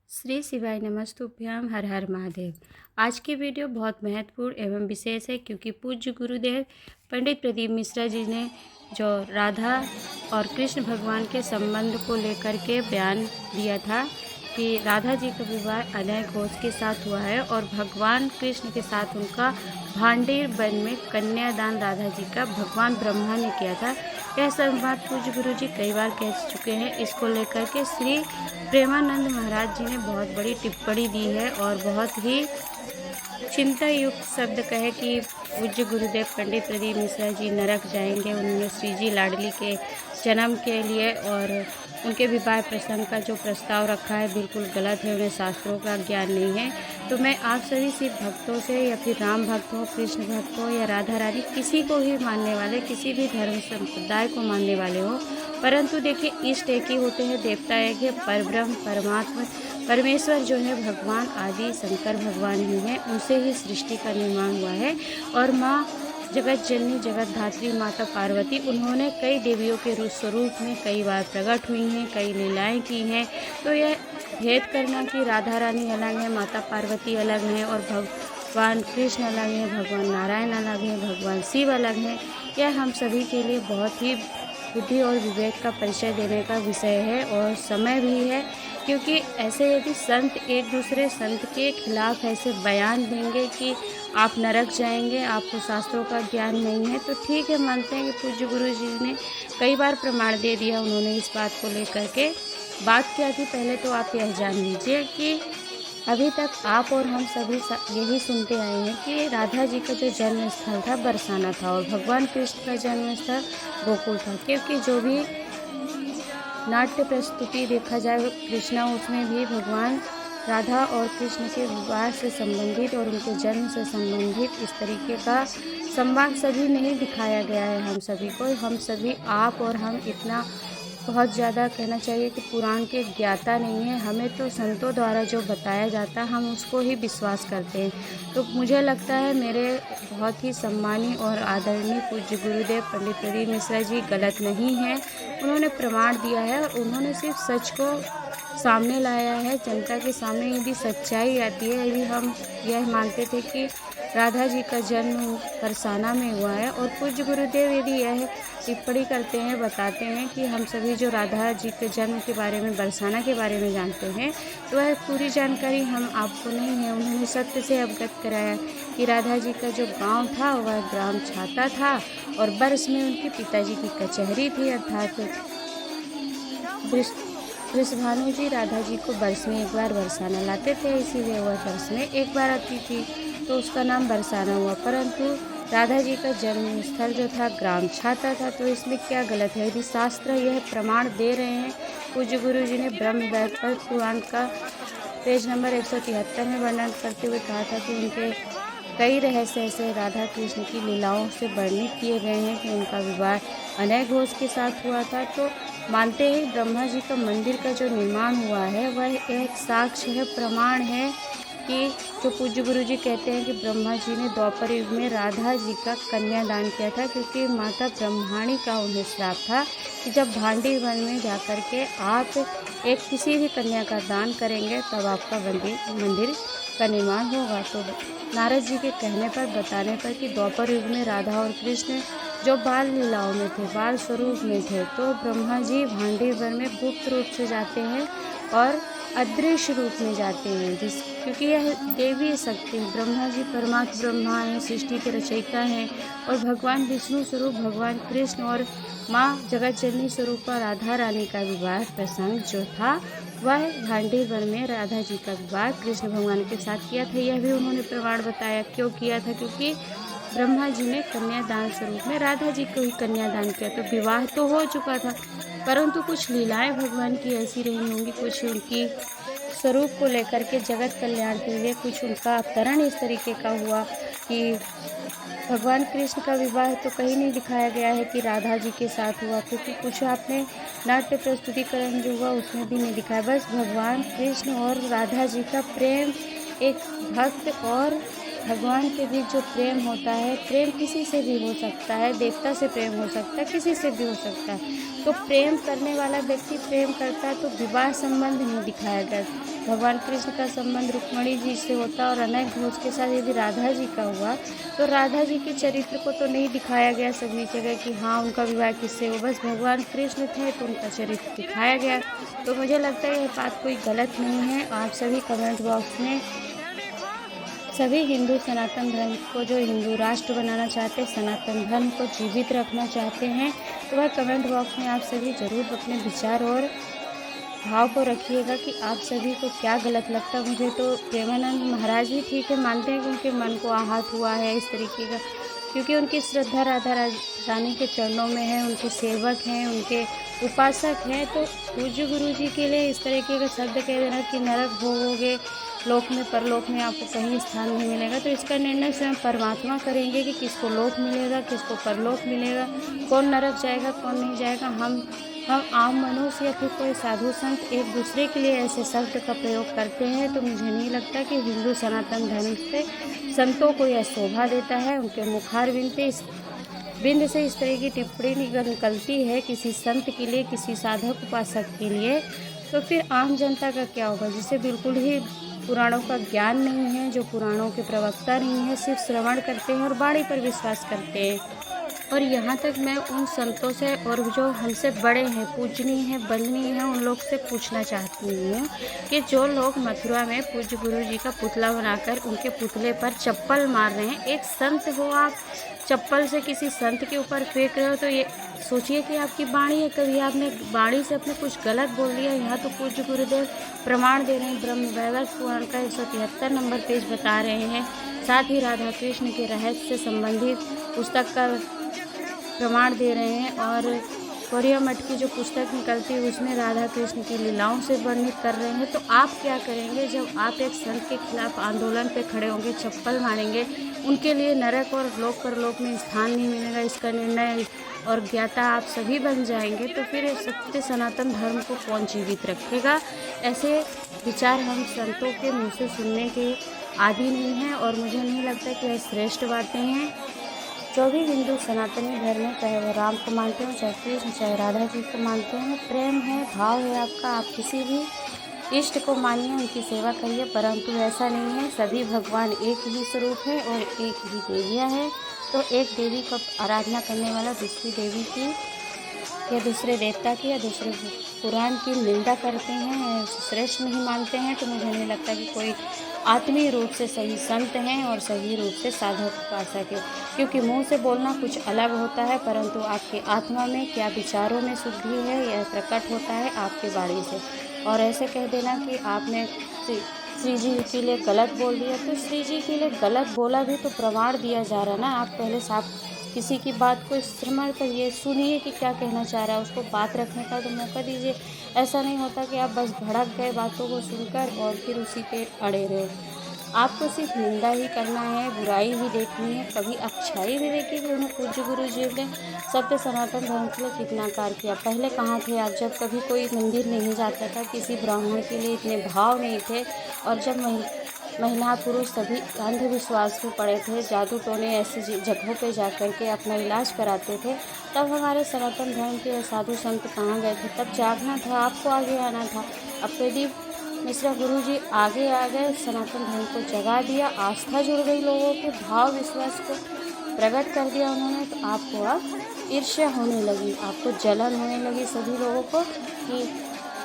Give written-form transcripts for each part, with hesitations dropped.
श्री शिवाय नमस्तुभ्यम हर हर महादेव। आज की वीडियो बहुत महत्वपूर्ण एवं विशेष है क्योंकि पूज्य गुरुदेव पंडित प्रदीप मिश्रा जी ने जो राधा और कृष्ण भगवान के संबंध को लेकर के बयान दिया था कि राधा जी का विवाह अनय घोष के साथ हुआ है और भगवान कृष्ण के साथ उनका भांडेर वन में कन्यादान राधा जी का भगवान ब्रह्मा ने किया था। यह संवाद पूज्य गुरु जी कई बार कह चुके हैं। इसको लेकर के श्री प्रेमानंद महाराज जी ने बहुत बड़ी टिप्पणी दी है और बहुत ही चिंता युक्त शब्द कहे कि पूज्य गुरुदेव पंडित प्रदीप मिश्रा जी नरक जाएंगे। उन्होंने श्री जी लाडली के जन्म के लिए और उनके विवाह प्रसंग का जो प्रस्ताव रखा है बिल्कुल गलत है, उन्हें शास्त्रों का ज्ञान नहीं है। तो मैं आप सभी शिव भक्तों से या फिर राम भक्त हो, कृष्ण भक्त हो या राधा रानी, किसी को ही मानने वाले, किसी भी धर्म संप्रदाय को मानने वाले हो, परंतु देखिए इष्ट एक ही होते हैं, देवता एक है, परब्रह्म परमात्मा परमेश्वर जो है भगवान आदि शंकर भगवान ही हैं, उनसे ही सृष्टि का निर्माण हुआ है। और माँ जगत जननी जगत धात्री माता पार्वती, उन्होंने कई देवियों के स्वरूप में कई बार प्रकट हुई हैं, कई लीलाएं की हैं। तो यह भेद करना कि राधा रानी अलग है, माता पार्वती अलग हैं और भगवान कृष्ण अलग हैं, भगवान नारायण अलग हैं, भगवान शिव अलग हैं, यह हम सभी के लिए बहुत ही बुद्धि और विवेक का परिचय देने का विषय है और समय भी है। क्योंकि ऐसे यदि संत एक दूसरे संत के खिलाफ ऐसे बयान देंगे कि आप नरक जाएंगे, आपको शास्त्रों का ज्ञान नहीं है, तो ठीक है, मानते हैं कि पूज्य गुरु जी ने कई बार प्रमाण दे दिया उन्होंने इस बात को लेकर के। बात क्या थी, पहले तो आप यह जान लीजिए कि अभी तक आप और हम सभी यही सुनते आए हैं कि राधा जी का जो जन्म स्थल था बरसाना था और भगवान कृष्ण का जन्म स्थल गोकुल था। क्योंकि जो भी नाट्य प्रस्तुति देखा जाए कृष्णा, उसमें भी भगवान राधा और कृष्ण के विवाह से संबंधित और उनके जन्म से संबंधित इस तरीके का संवाद सभी नहीं दिखाया गया है हम सभी को। हम सभी, आप और हम, इतना बहुत ज़्यादा कहना चाहिए कि पुराण के ज्ञाता नहीं है। हमें तो संतों द्वारा जो बताया जाता है हम उसको ही विश्वास करते हैं। तो मुझे लगता है मेरे बहुत ही सम्मानीय और आदरणीय पूज्य गुरुदेव पंडित प्रदीप मिश्रा जी गलत नहीं हैं। उन्होंने प्रमाण दिया है और उन्होंने सिर्फ सच को सामने लाया है। जनता के सामने यदि सच्चाई आती है, यदि हम यह मानते थे कि राधा जी का जन्म बरसाना में हुआ है और पूज्य गुरुदेव यदि यह टिप्पणी करते हैं, बताते हैं कि हम सभी जो राधा जी के जन्म के बारे में, बरसाना के बारे में जानते हैं, तो वह पूरी जानकारी हम आपको नहीं है। उन्होंने सत्य से अवगत कराया कि राधा जी का जो गांव था वह ग्राम छाता था और बरस में उनके पिताजी की कचहरी थी, अर्थात वृषभानु जी राधा जी को बरस में एक बार बरसाना लाते थे, इसीलिए वह बरस में एक बार आती थी, तो उसका नाम बरसाना हुआ। परंतु राधा जी का जन्म स्थल जो था ग्राम छाता था, तो इसमें क्या गलत है? यदि शास्त्र यह प्रमाण दे रहे हैं, पूज्य गुरु जी ने ब्रह्म वैवर्त पुराण का पेज नंबर 173 में वर्णन करते हुए कहा था कि उनके कई रहस्य ऐसे राधा कृष्ण की लीलाओं से वर्णित किए गए हैं कि उनका विवाह अनय घोष के साथ हुआ था। तो मानते हैं ब्रह्मा जी का मंदिर का जो निर्माण हुआ है वह एक साक्ष्य है, प्रमाण है कि जो पूज्य गुरु जी कहते हैं कि ब्रह्मा जी ने द्वापर युग में राधा जी का कन्यादान किया था, क्योंकि माता ब्रह्माणी का उन्हें श्राप था कि जब भांडी वन में जाकर के आप एक किसी भी कन्या का दान करेंगे तब आपका मंदिर का निर्माण होगा। तो नारद जी के कहने पर, बताने पर कि द्वापर युग में राधा और कृष्ण जो बाल लीलाओं में थे, बाल स्वरूप में थे, तो ब्रह्मा जी भांडी वन में गुप्त रूप से जाते हैं और अदृश्य रूप में जाते हैं, क्योंकि यह देवी शक्ति, ब्रह्मा जी परमात्मा ब्रह्मा हैं, सृष्टि के रचयिता हैं और भगवान विष्णु स्वरूप भगवान कृष्ण और माँ जगत जननी स्वरूप राधा रानी का विवाह प्रसंग जो था वह भांडी वन में राधा जी का विवाह कृष्ण भगवान के साथ किया था। यह भी उन्होंने प्रमाण बताया। क्यों किया था? क्योंकि ब्रह्मा जी ने कन्यादान स्वरूप में राधा जी को ही कन्यादान किया, तो विवाह तो हो चुका था, परंतु कुछ लीलाएं भगवान की ऐसी रही होंगी, कुछ उनकी स्वरूप को लेकर के जगत कल्याण के लिए कुछ उनका अवतरण इस तरीके का हुआ कि भगवान कृष्ण का विवाह तो कहीं नहीं दिखाया गया है कि राधा जी के साथ हुआ, क्योंकि कुछ आपने नाट्य प्रस्तुतिकरण जो हुआ उसमें भी नहीं दिखाया। बस भगवान कृष्ण और राधा जी का प्रेम एक भक्त और भगवान के बीच जो प्रेम होता है, प्रेम किसी से भी हो सकता है, देवता से प्रेम हो सकता है, किसी से भी हो सकता है। तो प्रेम करने वाला व्यक्ति प्रेम करता है तो विवाह संबंध नहीं दिखाया गया। भगवान कृष्ण का संबंध रुक्मिणी जी से होता और अनय घोष के साथ यदि राधा जी का हुआ तो राधा जी के चरित्र को तो नहीं दिखाया गया सभी जगह कि हाँ उनका विवाह किससे हो, बस भगवान कृष्ण थे तो उनका चरित्र दिखाया गया। तो मुझे लगता है ये बात कोई गलत नहीं है। आप सभी कमेंट बॉक्स में सभी हिंदू सनातन धर्म को जो हिंदू राष्ट्र बनाना चाहते हैं, सनातन धर्म को जीवित रखना चाहते हैं, तो वह कमेंट बॉक्स में आप सभी ज़रूर अपने विचार और भाव को रखिएगा कि आप सभी को क्या गलत लगता है। मुझे तो प्रेमानंद महाराज भी ठीक है मानते हैं कि उनके मन को आहत हुआ है इस तरीके का, क्योंकि उनकी श्रद्धा राधा रानी के चरणों में है, उनके सेवक हैं, उनके उपासक हैं। तो पूज्य गुरु जी के लिए इस तरीके का शब्द कह देना कि नरक भोगोगे, लोक में परलोक में आपको कहीं स्थान नहीं मिलेगा, तो इसका निर्णय स्वयं परमात्मा करेंगे कि किसको लोक मिलेगा, किसको परलोक मिलेगा, कौन नरक जाएगा, कौन नहीं जाएगा। हम आम मनुष्य या फिर कोई साधु संत एक दूसरे के लिए ऐसे शब्द का प्रयोग करते हैं, तो मुझे नहीं लगता कि हिंदू सनातन धर्म से संतों को यह शोभा देता है। उनके मुखार बिंद से इस तरह की टिप्पणी निकलती है किसी संत के लिए, किसी साधक उपासक के लिए, तो फिर आम जनता का क्या होगा, जिसे बिल्कुल ही पुराणों का ज्ञान नहीं है, जो पुराणों के प्रवक्ता नहीं है, सिर्फ श्रवण करते हैं और वाणी पर विश्वास करते हैं। और यहाँ तक मैं उन संतों से और जो हमसे बड़े हैं, पूजनीय हैं, वंदनीय हैं, उन लोग से पूछना चाहती हूँ कि जो लोग मथुरा में पूज्य गुरु जी का पुतला बनाकर उनके पुतले पर चप्पल मार रहे हैं, एक संत हो आप चप्पल से किसी संत के ऊपर फेंक रहे हो, तो ये सोचिए कि आपकी वाणी है, कभी आपने वाणी से अपने कुछ गलत बोल दिया। यहाँ तो पूज्य गुरुदेव प्रमाण दे रहे हैं, ब्रह्म वैवर्त पुराण का 173 नंबर पेज बता रहे हैं, साथ ही राधा कृष्ण के रहस्य से संबंधित पुस्तक का प्रमाण दे रहे हैं, और कोरिया मठ की जो पुस्तक निकलती है उसमें राधा कृष्ण की लीलाओं से वर्णित कर रहे हैं। तो आप क्या करेंगे जब आप एक संत के खिलाफ आंदोलन पे खड़े होंगे, चप्पल मारेंगे, उनके लिए नरक और लोक परलोक में स्थान नहीं मिलेगा, इसका निर्णय और ज्ञाता आप सभी बन जाएंगे, तो फिर सत्य सनातन धर्म को कौन जीवित रखेगा। ऐसे विचार हम संतों के मुँह से सुनने के आदि नहीं हैं, और मुझे नहीं लगता कि यह श्रेष्ठ बातें हैं। जो भी हिंदू सनातनी धर्म है, चाहे वो राम को मानते हो, चाहे कृष्ण, चाहे राधा जी को मानते हैं, प्रेम है, भाव है आपका, आप किसी भी इष्ट को मानिए, उनकी सेवा करिए, परंतु ऐसा नहीं है। सभी भगवान एक ही स्वरूप है और एक ही देवियाँ हैं, तो एक देवी का आराधना करने वाला दूसरी देवी की या दूसरे देवता की या दूसरे पुराण की निंदा करते हैं, श्रेष्ठ नहीं मानते हैं, तो मुझे नहीं लगता कि कोई आत्मीय रूप से सही संत हैं और सही रूप से साधक उपासक है। क्योंकि मुंह से बोलना कुछ अलग होता है, परंतु आपके आत्मा में क्या विचारों में शुद्धि है यह प्रकट होता है आपकी वाणी से। और ऐसे कह देना कि आपने श्री जी के लिए गलत बोल दिया, तो श्री जी के लिए गलत बोला भी तो प्रमाण दिया जा रहा है ना। आप पहले साफ किसी की बात को श्रवण करिए, सुनिए कि क्या कहना चाह रहा है, उसको बात रखने का तो मौका दीजिए। ऐसा नहीं होता कि आप बस भड़क गए बातों को सुनकर और फिर उसी पे अड़े रहे। आपको सिर्फ निंदा ही करना है, बुराई ही देखनी है, कभी अच्छाई भी देखिए कि उन्हें पूज्य गुरु जी ने सत्य सनातन धर्म के लिए कितना कार्य किया। पहले कहाँ थे आप, जब कभी कोई मंदिर नहीं जाता था, किसी ब्राह्मण के लिए इतने भाव नहीं थे, और जब महिला पुरुष सभी अंधविश्वास में पड़े थे, जादू टोने ऐसी जगहों पे जा कर के अपना इलाज कराते थे, तब हमारे सनातन धर्म के साधु संत कहाँ गए थे। तब जागना था, आपको आगे आना था। अब प्रदीप मिश्रा गुरु जी आगे आ गए, सनातन धर्म को जगा दिया, आस्था जुड़ गई लोगों के, भाव विश्वास को प्रकट कर दिया उन्होंने। तो आपको अब ईर्ष्या होने लगी, आपको जलन होने लगी सभी लोगों को कि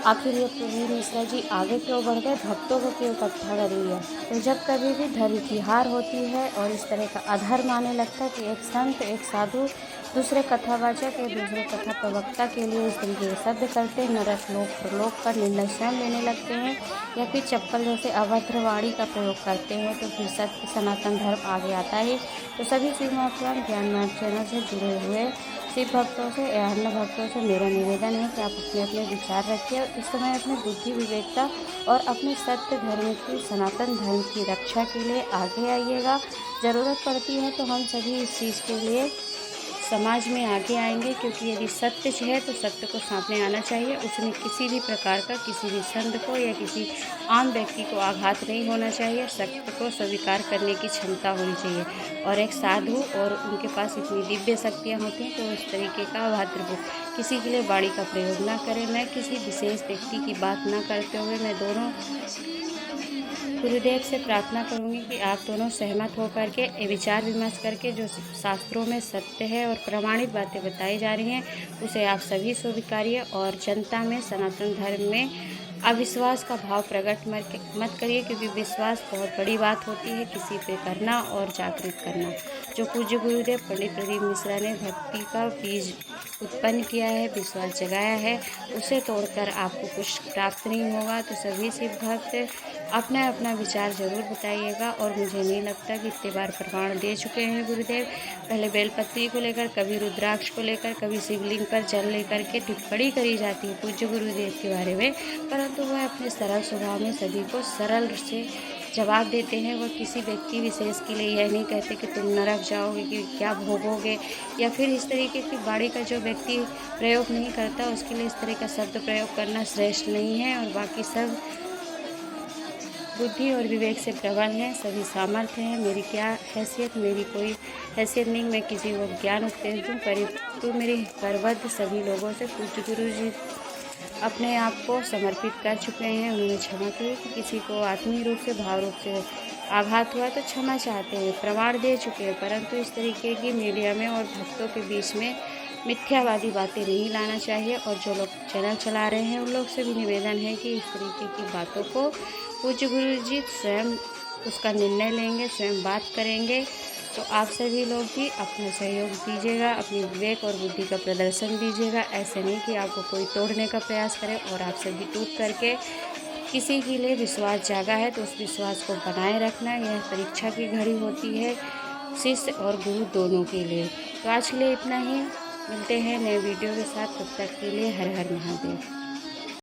आखिर ये प्रदीप मिश्रा जी आगे क्यों बढ़ गए, भक्तों को क्यों इकट्ठा कर लिया। तो जब कभी भी धर्म की हार होती है और इस तरह का अधर्म आने लगता है कि एक संत, एक साधु दूसरे कथावाचक या दूसरे कथा प्रवक्ता के लिए इस तरीके के शब्द करते हैं, नरक लोक प्रलोक का निर्णय स्वयं लेने लगते हैं, या फिर चप्पल जैसे अभद्र वाणी का प्रयोग करते हैं, तो फिर सत्य सनातन धर्म आगे आता है। तो सभी शिव महापुराण ज्ञान मार्ग चैनल से जुड़े हुए शिव भक्तों से या अन्य भक्तों से मेरा निवेदन है कि आप अपने अपने विचार रखिए, और इस समय अपने बुद्धि विवेकता और अपने सत्य धर्म की, सनातन धर्म की रक्षा के लिए आगे आइएगा। ज़रूरत पड़ती है तो हम सभी इस चीज़ के लिए समाज में आगे आएंगे, क्योंकि यदि सत्य है तो सत्य को सामने आना चाहिए। उसमें किसी भी प्रकार का किसी भी संत को या किसी आम व्यक्ति को आघात नहीं होना चाहिए। सत्य को स्वीकार करने की क्षमता होनी चाहिए। और एक साधु और उनके पास इतनी दिव्य शक्तियाँ होती हैं कि वो इस तरीके का अभद्र किसी के लिए वाणी का प्रयोग ना करें। मैं किसी विशेष व्यक्ति की बात ना करते हुए मैं दोनों गुरुदेव से प्रार्थना करूंगी कि आप दोनों सहमत होकर के विचार विमर्श करके जो शास्त्रों में सत्य है और प्रमाणित बातें बताई जा रही हैं उसे आप सभी स्वीकारिए और जनता में सनातन धर्म में अविश्वास का भाव प्रकट मत करिए, क्योंकि विश्वास बहुत बड़ी बात होती है किसी पे करना और जागृत करना। जो पूज्य गुरुदेव पंडित प्रदीप मिश्रा ने भक्ति का बीज उत्पन्न किया है, विश्वास जगाया है, उसे तोड़कर आपको कुछ प्राप्त नहीं होगा। तो सभी शिव भक्त अपना अपना विचार जरूर बताइएगा। और मुझे नहीं लगता कि इतने बार प्रमाण दे चुके हैं गुरुदेव। पहले बेलपत्री को लेकर, कभी रुद्राक्ष को लेकर, कभी शिवलिंग पर जल लेकर के टिप्पणी करी जाती है पूज्य गुरुदेव के बारे में, परंतु वह अपने सरल स्वभाव में सभी को सरल से जवाब देते हैं। वह किसी व्यक्ति विशेष के लिए यह नहीं कहते कि तुम नरक जाओगे, कि क्या भोगोगे, या फिर इस तरीके की वाणी का जो व्यक्ति प्रयोग नहीं करता उसके लिए इस तरह का शब्द प्रयोग करना श्रेष्ठ नहीं है। और बाकी सब बुद्धि और विवेक से प्रबल हैं, सभी सामर्थ्य हैं। मेरी क्या हैसियत, मेरी कोई हैसियत नहीं, मैं किसी को ज्ञान उपदेश दूँ, परंतु मेरी करवद्ध सभी लोगों से पूज्य गुरु जी अपने आप को समर्पित कर चुके हैं। उन्होंने क्षमा की कि किसी को आत्मीय रूप से भाव रूप से आघात हुआ तो क्षमा चाहते हैं, प्रमाण दे चुके हैं, परंतु इस तरीके की मीडिया में और भक्तों के बीच में मिथ्यावादी बातें नहीं लाना चाहिए। और जो लोग चैनल चला रहे हैं उन लोग से भी निवेदन है कि इस तरीके की बातों को पूज्य गुरु जी स्वयं उसका निर्णय लेंगे, स्वयं बात करेंगे। तो आप सभी लोग भी अपना सहयोग दीजिएगा, अपनी विवेक और बुद्धि का प्रदर्शन दीजिएगा। ऐसे नहीं कि आपको कोई तोड़ने का प्रयास करे और आप सभी टूट करके किसी के लिए विश्वास जागा है तो उस विश्वास को बनाए रखना। यह परीक्षा की घड़ी होती है शिष्य और गुरु दोनों के लिए। तो आज के लिए इतना ही, मिलते हैं नए वीडियो के साथ, तब तक के लिए हर हर महादेव।